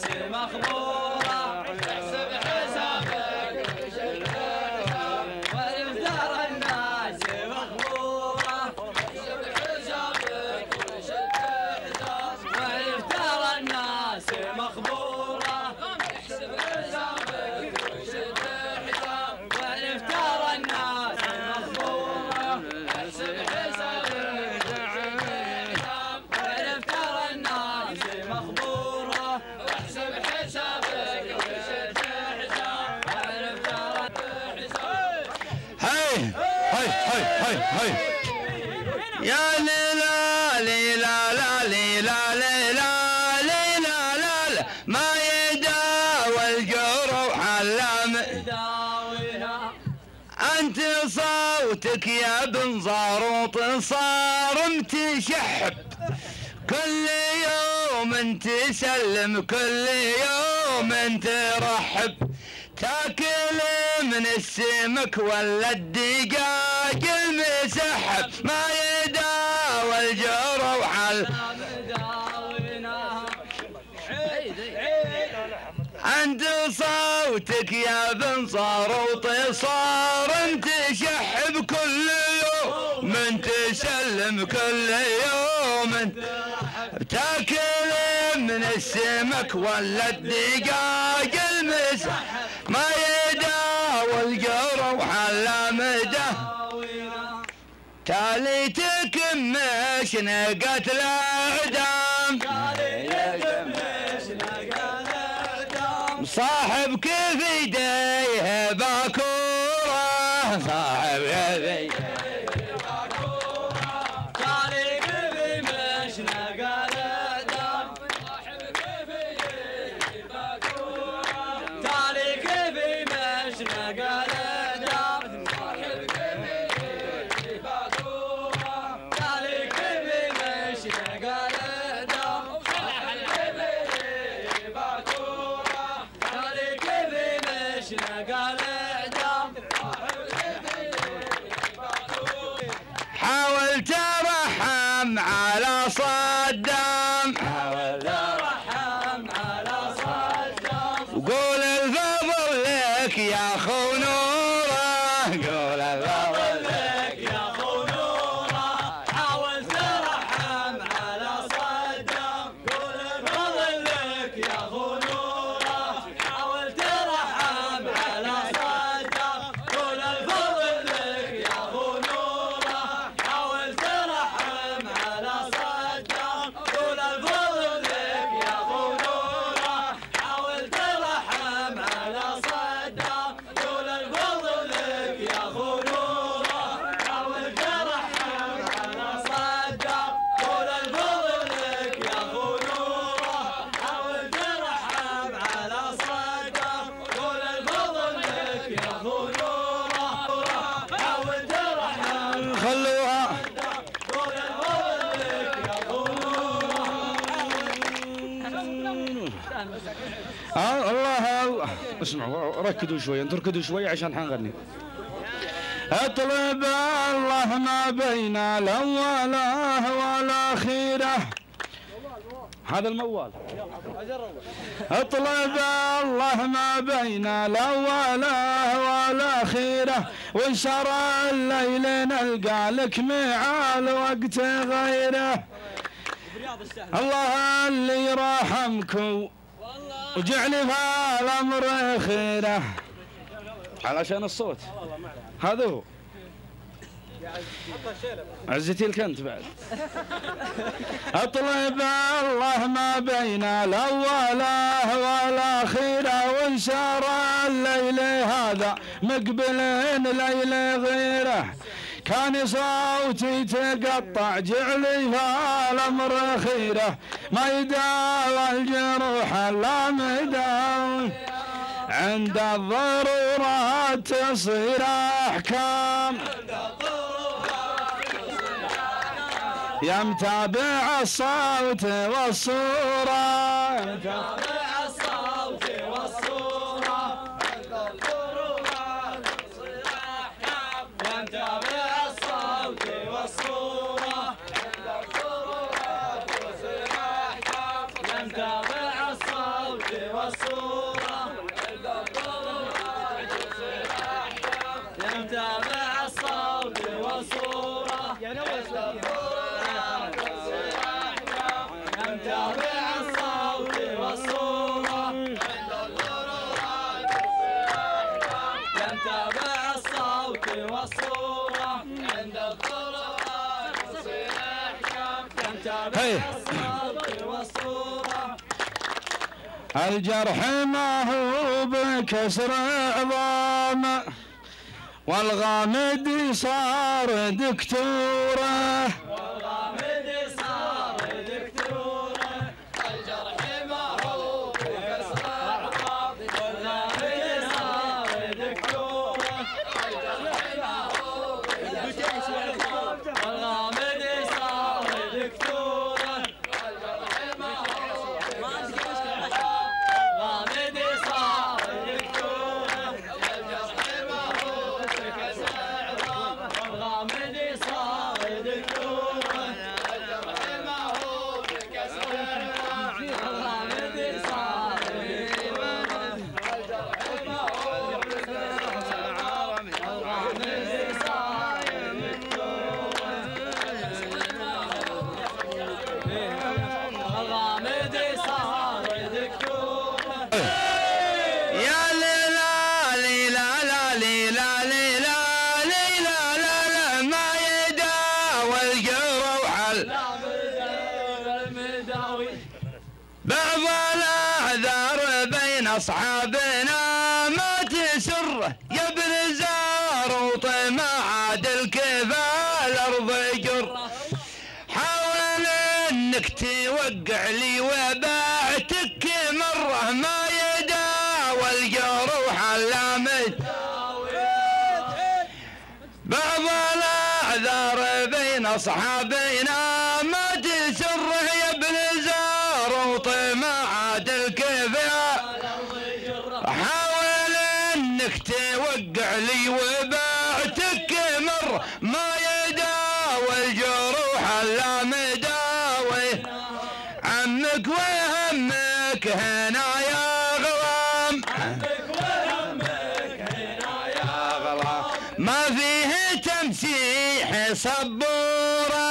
الناس مخبورة احسب حسابك وشد حساب والافتار الناس مخبورة احسب حسابك وشد حساب والافتار الناس مخبورة احسب حسابك وشد حساب والافتار الناس مخبورة احسب حسابك والافتار الناس مخبورة واحسب حسابك وشد حساب والافتار حساب. هاي هاي هاي هاي هاي يا ليلا ليلا لا ليلا ليلا ليلا لا ما يداوى الجروح علام انت صوتك يا بن زاروط صار متشحب كل يوم تسلم كل يوم ترحب تاكل من السمك ولا الدجاج المسحب ما يداوى الجروح عند صوتك يا بن صاروط صار تشحب كل يوم تسلم كل يوم تاكل من السمك ولا الدجاج المسح ما يداوى الجروح على مده تاليتك مش نقت الاعدام صاحب كيف يديه باكوره صاحب كيف حاولت ارحم على صدام حاولت ارحم على صدام وقول الفضل لك يا اخو نوره قول الفضل لك يا اخو نوره حاولت ارحم على صدام قول الفضل لك يا اخو نوره حاولت ارحم على صدام قول الفضل لك يا اخو نوره حاولت ارحم على صدام قول الفضل لك يا اخو نوره حاولت ارحم على صدام قول الفضل لك يا اخو نوره حاولت ارحم على صدام قول الفضل لك يا اخو نوره حاولت ارحم على صدام قول الفضل لك يا اخو نوره حاولت ارحم خلوها قول الفضل لك يا اخو نوره. الله اسمعوا ركدوا شوي انتوا ركدوا شوي عشان حنغني. اطلب الله ما بين الاوله والاخيره هذا الموال اطلب الله ما بين الاوله والاخيره وان شرى الليل نلقى لك معال وقت غيره الله اللي يرحمكم وجعلي في الامر خيره علشان الصوت هذا هو عزتي الكنت بعد. اطلب الله ما بين الاوله والاخيره وانشر الليل هذا مقبل ليل غيره كان صوتي تقطع جعلي في الامر خيره ما يداوى الجروح الا مداوي عند الضرورات تصير احكام يا متابع الصوت والصورة يا متابع الصوت والصورة عند الضرورات تصير احكام يا متابع الصوت والصورة عند الضرورات تصير احكام يا متابع الصوت والصورة عند الضرورات يصير أحكام يمتابع الصوت والصورة عند الضرورات يصير أحكام يمتابع الصوت والصورة عند الضرورات يصير أحكام يمتابع الصوت والصورة عند الضرورات يصير أحكام يمتابع الصوت والصورة. الجرح ما هو بكسر عظام والغامد صار دكتوره والغامد صار دكتوره الجرح ما هو بكسر عظام والغامد صار دكتوره الجرح ما هو بكسر عظام والغامد صار دكتوره الجرح ما هو غامد صار دكتوره الجرح ما هو بكسر عظام والغامد صار دكتوره الجرح ما هو بكسر عظام والغامد صار دكتوره الجرح ما هو بكسر عظام والغامد صار الغامد صار دكتوره. يا ليلى ليلى لا ليلى ليلى ليلى لا لا ما يداوى الجروح لا المداوي بعض الاعذار بين اصحابنا ما تسر يا ابن زاروط ما عاد الكفى الارض جر حاول انك توقع لي وبعتك مره ما يداوى الجروح اللامد بعض الاعذار بين اصحابنا ما تسر يا ابن زاروط ما عاد الكفى حاول انك توقع لي وبعتك مر ما يداوى الجروح الا مداوي عمك وهمك هنا يا غرام عمك وهمك هنا يا غرام ما فيه تمسيح صبوره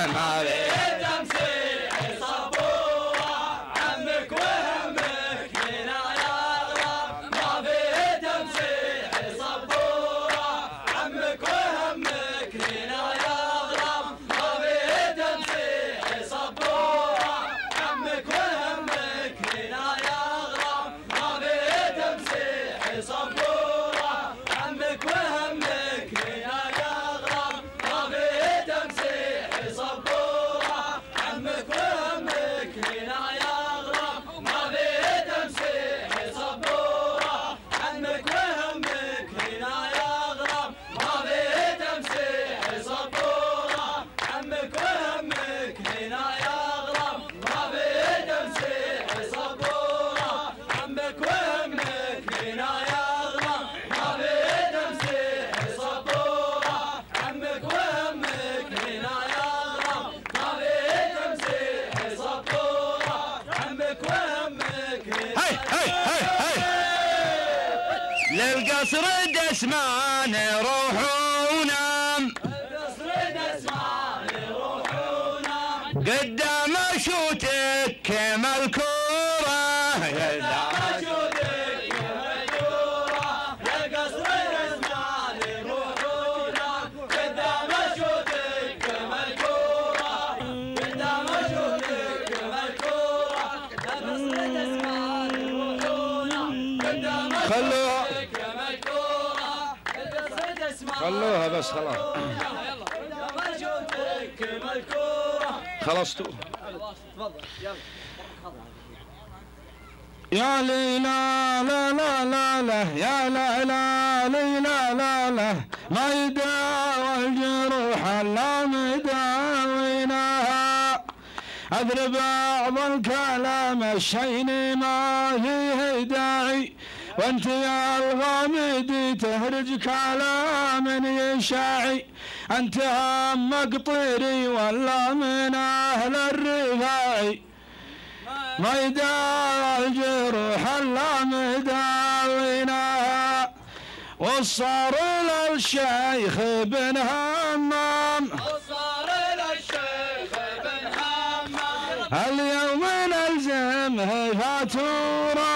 ما فيه تمسيح صبورة عمك وهمك هنا يا غرام ما فيه تمسيح صبورة عمك وهمك هنا يا غرام ما فيه تمسيح صبورة عمك وهمك هنا يا غرام ما فيه تمسيح صبورة عمك وهمك هنا يا غرام ما فيه تمسيح صبورة عمك وهمك هنا يا غرام ما فيه تمسيح صبورة عمك وهمك هنا يا غرام ما فيه تمسيح صبورة عمك وهمك هنا يا غرام ما فيه تمسيح صبورة عمك وهمك هنا يا غرام ما فيه تمسيح صبورة عمك وهمك هنا يا غرام ما فيه تمسيح صبورة عمك وهمك هنا هاي هاي هاي هاي للقصر دسمان روحونا القصر دسمان روحونا قدام شوتك كما الكورة قدام شوتك كما الكورة يا قصر دسمان روحونا قدام شوتك كما الكورة قدام شوتك كما الكورة يا قصر دسمان روحونا قدام خلوها شوتك كما الكورة القصر دسمان خلوها بس خلاص قدام شوتك كما الكورة خلصتوا تفضل يلا يا ليلى لا لا لا لا يا لا لا ليلى لا لا ما يداوى الجروح الا مداوينها اذر بعض الكلام الشين ما فيه داعي وانت يا الغامدي تهرج كلام يشاعي انت هم مقطيري ولا من اهل الرفاعي ما يداوي الجروح الا مداوينها، وصار للشيخ بن همام، اليوم نلزمه فاتورة،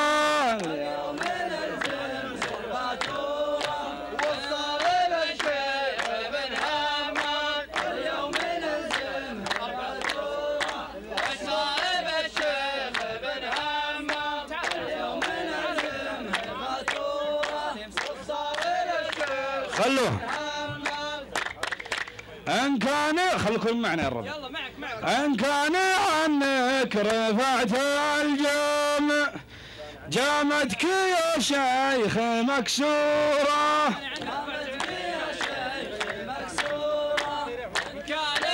اليوم نلزمه فاتورة، وصار للشيخ بن همام، اليوم نلزمه فاتورة، وصار الشيخ بن همام، اليوم نلزمه فاتورة، وصار الشيخ خلوه ان كان خلكم معنا يا رب. يلا معك ان كان عنك رفعت الجام، جامتك يا شيخ مكسوره، جامتك يا شيخ مكسوره، ان كان